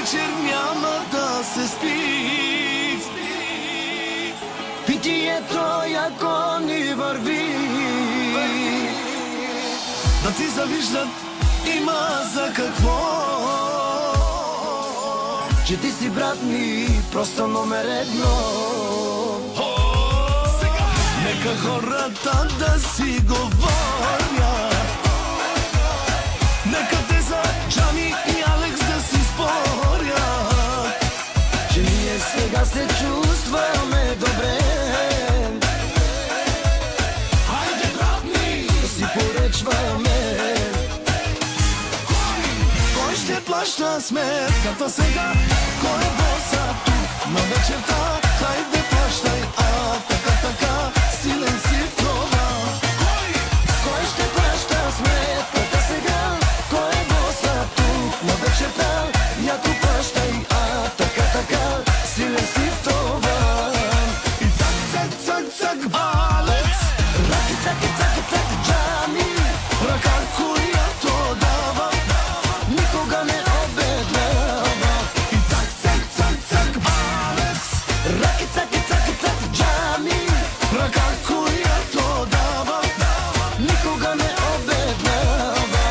вечер няма да се спи. Питието яко ни върви. Да ти завиждат има за какво. Че ти си брат ми, просто номер едно. Нека хората да си говорят. Нека те за Джани и Алекс да си спорят. Че ние сега се чувстваме добре. Хайде, брат ми, да си поръчваме. Кой ще плаща сметката сега? Кой е боса тук на вечерта? Хайде, плащай, така, силен си в това. Кой ще плаща сметката сега? Кой е боса тук на вечерта? Няко плащай, така, силен си в това. И цак, Алекс. Раки, цак, Джами. Ръка, която дава, никога не обеднява. И цак, Алекс. Раки, цак, Джами. Ръка, която дава, никога не обеднява.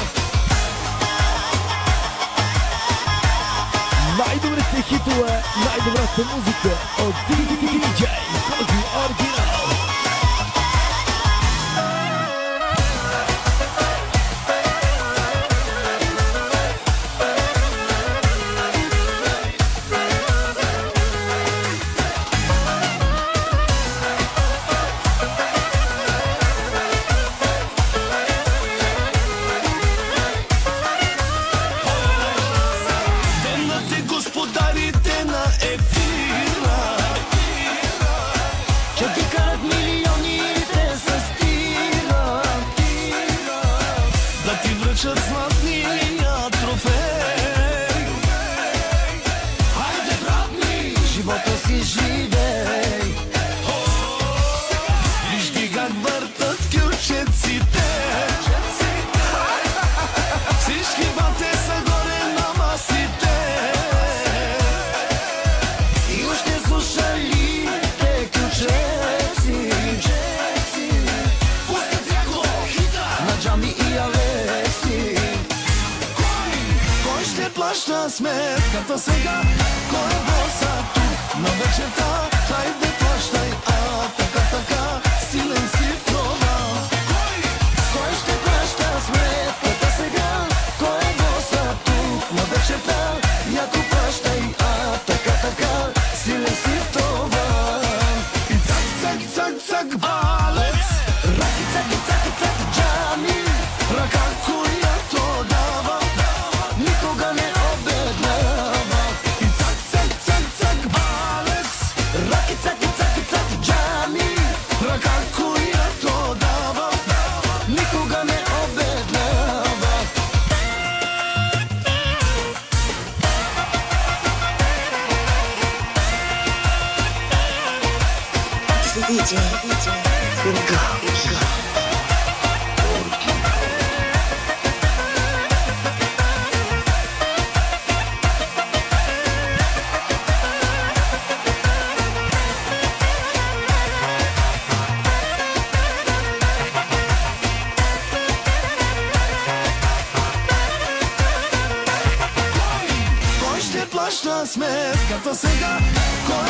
Най-добрите хитове, най-добрата музика от DJ Кози Оригинал. Денате господарите на ефира, че ти карат милиони и те се стират. Да ти връчат златния трофей. Хайде, брат ми, живота си живей. Виж ги как въртат кючеците. Всички бате са горе на масите. И още слушали те ключеци. Пускат яко хита на Джами и Алекси. Кой ще плаща сметката сега? Кой е боса тук на вечерта? Хайде, плащай, така, силен си в това. Кой ще плаща сметката сега? Кой е боса тук на вечерта? Няко плащай, така, силен си в това. И цак, Алекс. Раки, цак, Джами. Ръка, която дава, никога не обеднява. И цак, Алекс. Раки, цак, Джами. Ръка, която дава, никога не обеднява. DJ Bingo. Кой ще плаща сметката сега? Кой